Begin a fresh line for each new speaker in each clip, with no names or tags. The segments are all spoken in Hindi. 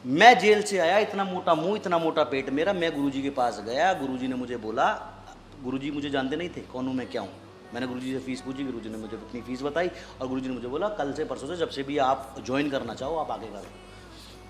मैं जेल से आया, इतना मोटा मुंह, इतना मोटा पेट मेरा, मैं गुरुजी के पास गया, गुरुजी ने मुझे बोला, गुरुजी मुझे जानते नहीं थे कौन हूँ मैं क्या हूँ। मैंने गुरुजी से फीस पूछी, गुरुजी ने मुझे अपनी फ़ीस बताई और गुरुजी ने मुझे बोला कल से परसों से जब से भी आप ज्वाइन करना चाहो आप आगे करो।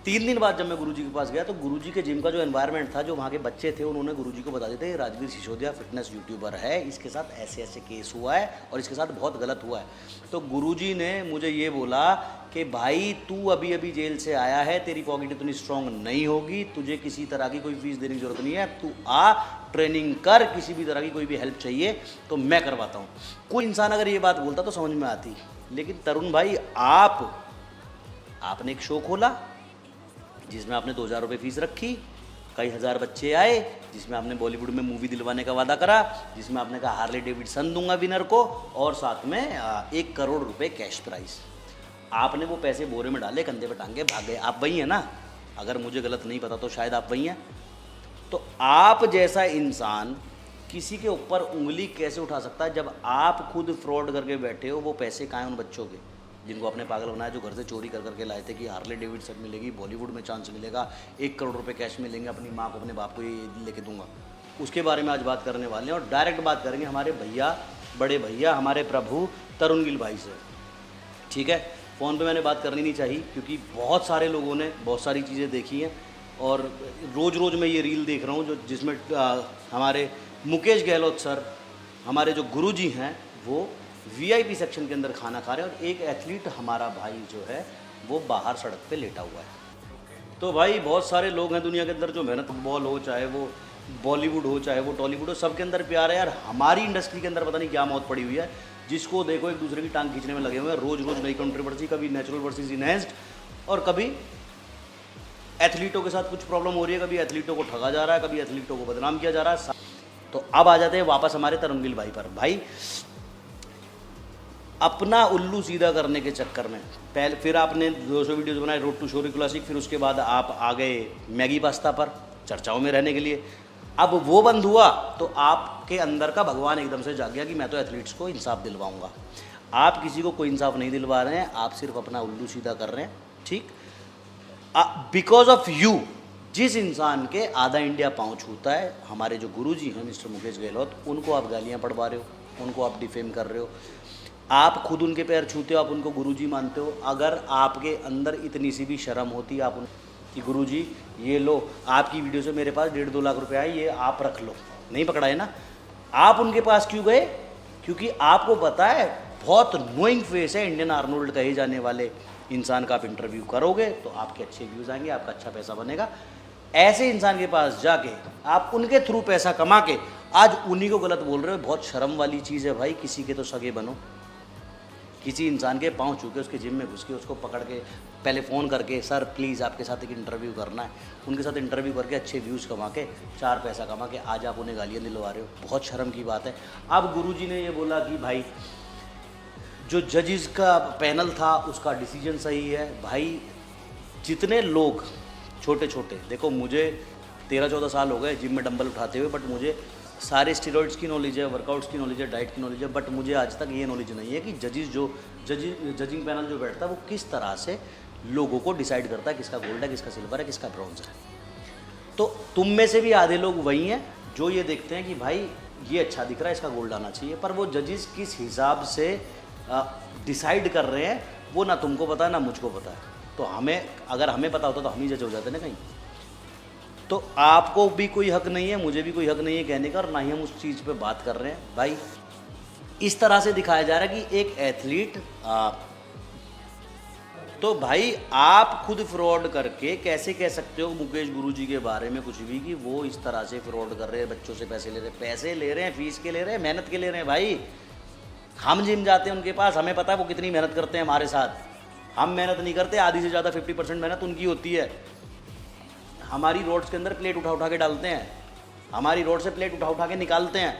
3 दिन बाद जब मैं गुरुजी के पास गया तो गुरुजी के जिम का जो एनवायरनमेंट था, जो वहाँ के बच्चे थे, उन्होंने गुरुजी को बता दिया था ये राजवीर सिसोदिया फिटनेस यूट्यूबर है, इसके साथ ऐसे ऐसे केस हुआ है और इसके साथ बहुत गलत हुआ है। तो गुरुजी ने मुझे ये बोला कि भाई तू अभी अभी जेल से आया है, तेरी पॉकेट इतनी स्ट्रांग नहीं होगी, तुझे किसी तरह की कोई फीस देने की ज़रूरत नहीं है, तू आ ट्रेनिंग कर, किसी भी तरह की कोई भी हेल्प चाहिए तो मैं करवाता हूँ। कोई इंसान अगर ये बात बोलता तो समझ में आती, लेकिन तरुण भाई आपने एक शो खोला जिसमें आपने 2000 रुपये फीस रखी, कई हज़ार बच्चे आए, जिसमें आपने बॉलीवुड में मूवी दिलवाने का वादा करा, जिसमें आपने कहा हार्ले डेविडसन दूंगा विनर को और साथ में 1 करोड़ रुपए कैश प्राइस। आपने वो पैसे बोरे में डाले, कंधे पे टांगे भाग गए। आप वही हैं ना? अगर मुझे गलत नहीं पता तो शायद आप वही हैं। तो आप जैसा इंसान किसी के ऊपर उंगली कैसे उठा सकता है जब आप खुद फ्रॉड करके बैठे हो? वो पैसे कहाँ हैं उन बच्चों के जिनको आपने पागल बनाया, जो घर से चोरी कर करके लाए थे कि हार्ले डेविडसन मिलेगी, बॉलीवुड में चांस मिलेगा, 1 करोड़ रुपए कैश मिलेंगे, अपनी माँ को अपने बाप को ये लेके दूंगा। उसके बारे में आज बात करने वाले हैं और डायरेक्ट बात करेंगे हमारे भैया, बड़े भैया, हमारे प्रभु तरुण गिल भाई से। ठीक है, फ़ोन पे मैंने बात करनी नहीं चाहिए क्योंकि बहुत सारे लोगों ने बहुत सारी चीज़ें देखी हैं और रोज़ रोज़ मैं ये रील देख रहा हूँ जिसमें हमारे मुकेश गहलोत सर, हमारे जो गुरुजी हैं, वो वीआईपी सेक्शन के अंदर खाना खा रहे हैं और एक एथलीट हमारा भाई जो है वो बाहर सड़क पे लेटा हुआ है। तो भाई बहुत सारे लोग हैं दुनिया के अंदर जो मेहनत, फुटबॉल हो, चाहे वो बॉलीवुड हो, चाहे वो टॉलीवुड हो, सबके अंदर प्यार है यार। हमारी इंडस्ट्री के अंदर पता नहीं क्या मौत पड़ी हुई है, जिसको देखो एक दूसरे की टांग खींचने में लगे हुए हैं, रोज़ रोज़ नई कंट्रोवर्सी, कभी नेचुरल वर्सेस इनहेंस्ड और कभी एथलीटों के साथ कुछ प्रॉब्लम हो रही है, कभी एथलीटों को ठगा जा रहा है, कभी एथलीटों को बदनाम किया जा रहा है। तो अब आ जाते हैं वापस हमारे तरुण गिल भाई पर। भाई अपना उल्लू सीधा करने के चक्कर में पहले फिर आपने 200 वीडियोज़ बनाए रोड टू शोरी क्लासिक, फिर उसके बाद आप आ गए मैगी पास्ता पर चर्चाओं में रहने के लिए। अब वो बंद हुआ तो आपके अंदर का भगवान एकदम से जाग गया कि मैं तो एथलीट्स को इंसाफ दिलवाऊंगा। आप किसी को कोई इंसाफ नहीं दिलवा रहे हैं, आप सिर्फ अपना उल्लू सीधा कर रहे हैं। ठीक, बिकॉज ऑफ यू जिस इंसान के आधा इंडिया पाँव छूता है, हमारे जो गुरुजी हैं मिस्टर मुकेश गहलोत, उनको आप गालियाँ पढ़वा रहे हो, उनको आप डिफेम कर रहे हो, आप खुद उनके पैर छूते हो, आप उनको गुरुजी मानते हो। अगर आपके अंदर इतनी सी भी शर्म होती, आप उन कि गुरुजी ये लो, आपकी वीडियो से मेरे पास 1.5-2 लाख रुपए आए, ये आप रख लो, नहीं पकड़ा है ना? आप उनके पास क्यों गए? क्योंकि आपको पता है बहुत नोइंग फेस है, इंडियन आर्नोल्ड कहे जाने वाले इंसान का आप इंटरव्यू करोगे तो आपके अच्छे व्यूज़ आएंगे, आपका अच्छा पैसा बनेगा। ऐसे इंसान के पास जाके आप उनके थ्रू पैसा कमा के आज उन्हीं को गलत बोल रहे हो, बहुत शर्म वाली चीज़ है भाई। किसी के तो सगे बनो, किसी इंसान के पाँव छू के उसके जिम में घुस के उसको पकड़ के पहले फ़ोन करके सर प्लीज़ आपके साथ एक इंटरव्यू करना है, उनके साथ इंटरव्यू करके अच्छे व्यूज़ कमा के 4 पैसा कमा के आज आप उन्हें गालियाँ दिलवा रहे हो, बहुत शर्म की बात है। अब गुरुजी ने ये बोला कि भाई जो जजेस का पैनल था उसका डिसीजन सही है। भाई जितने लोग छोटे छोटे, देखो मुझे 13-14 साल हो गए जिम में डंबल उठाते हुए, बट मुझे सारे स्टेरॉइड्स की नॉलेज है, वर्कआउट्स की नॉलेज है, डाइट की नॉलेज है, बट मुझे आज तक ये नॉलेज नहीं है कि जजिंग पैनल जो बैठता है वो किस तरह से लोगों को डिसाइड करता है किसका गोल्ड है, किसका सिल्वर है, किसका ब्रॉन्ज है। तो तुम में से भी आधे लोग वही हैं जो ये देखते हैं कि भाई ये अच्छा दिख रहा है, इसका गोल्ड आना चाहिए, पर वो जजेस किस हिसाब से डिसाइड कर रहे हैं वो ना तुमको पता है ना मुझको पता है। तो अगर हमें पता होता तो हम ही जज हो जाते ना कहीं। तो आपको भी कोई हक नहीं है, मुझे भी कोई हक नहीं है कहने का, और ना ही हम उस चीज़ पे बात कर रहे हैं। भाई इस तरह से दिखाया जा रहा है कि एक एथलीट तो भाई आप खुद फ्रॉड करके कैसे कह सकते हो मुकेश गुरुजी के बारे में कुछ भी कि वो इस तरह से फ्रॉड कर रहे हैं, बच्चों से पैसे ले रहे हैं, फीस के ले रहे हैं, मेहनत के ले रहे हैं। भाई हम जिम जाते हैं उनके पास, हमें पता है वो कितनी मेहनत करते हैं हमारे साथ। हम मेहनत नहीं करते, आधी से ज़्यादा 50% मेहनत उनकी होती है। हमारी रोड्स के अंदर प्लेट उठा के डालते हैं, हमारी रोड से प्लेट उठा के निकालते हैं।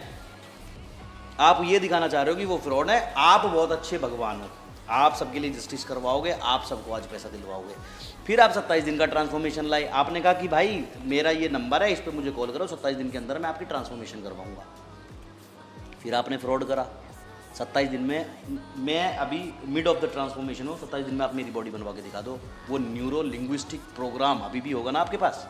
आप ये दिखाना चाह रहे हो कि वो फ्रॉड है, आप बहुत अच्छे भगवान हो, आप सबके लिए जस्टिस करवाओगे, आप सबको आज पैसा दिलवाओगे। फिर आप 27 दिन का ट्रांसफॉर्मेशन लाए, आपने कहा कि भाई मेरा ये नंबर है, इस पर मुझे कॉल करो, 27 दिन के अंदर मैं आपकी ट्रांसफॉर्मेशन करवाऊंगा। फिर आपने फ्रॉड करा, 27 दिन में मैं अभी मिड ऑफ द ट्रांसफॉर्मेशन हूँ, 27 दिन में आप मेरी बॉडी बनवा के दिखा दो। वो न्यूरो लिंग्विस्टिक प्रोग्राम अभी भी होगा ना आपके पास।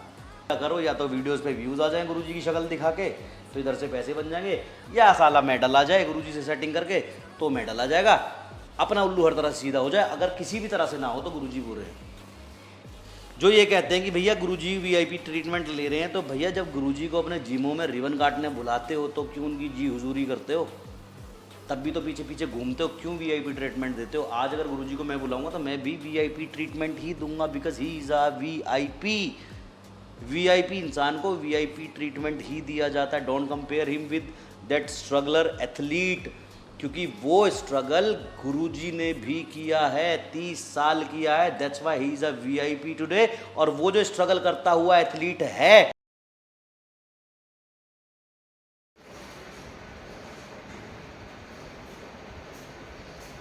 क्या करो, या तो वीडियोस पे व्यूज़ आ जाएं गुरुजी की शक्ल दिखा के तो इधर से पैसे बन जाएंगे, या साला मेडल आ जाए गुरुजी से सेटिंग करके तो मेडल आ जाएगा, अपना उल्लू हर तरह से सीधा हो जाए। अगर किसी भी तरह से ना हो तो गुरुजी बुरे हैं। जो ये कहते हैं कि भैया गुरुजी वीआईपी ट्रीटमेंट ले रहे हैं, तो भैया जब गुरुजी को अपने जिमों में रिबन काटने बुलाते हो तो क्यों उनकी जी हुजूरी करते हो? तब भी तो पीछे पीछे घूमते हो, क्यों वीआईपी ट्रीटमेंट देते हो? आज अगर गुरुजी को मैं बुलाऊंगा तो मैं भी वीआईपी ट्रीटमेंट ही दूंगा, because he is a VIP. VIP इंसान को वीआईपी ट्रीटमेंट ही दिया जाता है। Don't compare him with that struggler athlete, क्योंकि वो स्ट्रगल गुरुजी ने भी किया है, 30 साल किया है। That's why he is a VIP today. और वो जो स्ट्रगल करता हुआ एथलीट है